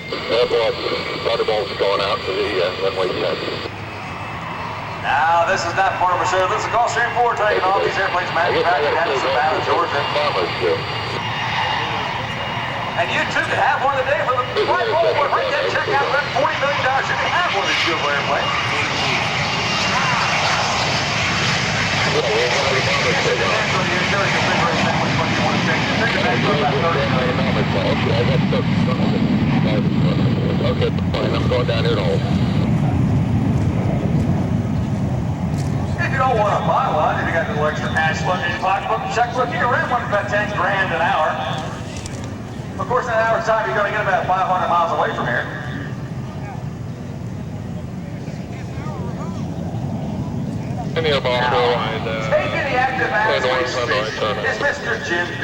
Airport, Thunderbolt's going out to the runway set. Now, this is not part of a show. This is Gulfstream IV taking off. These airplanes manufactured out of Savannah, Georgia. And you too could have one today for the flight forward. Bring that check out for that $40 million. You can have one of these beautiful airplanes. Okay, fine. I'm going down here to hold. If you don't want to buy one, if you got a little extra cash left in your pocketbook, checkbook, you can rent one for about 10 grand an hour. Of course, in an hour's time, you're going to get about 500 miles away from here. Any of our Taking the active as we speak is Mr. Jim B.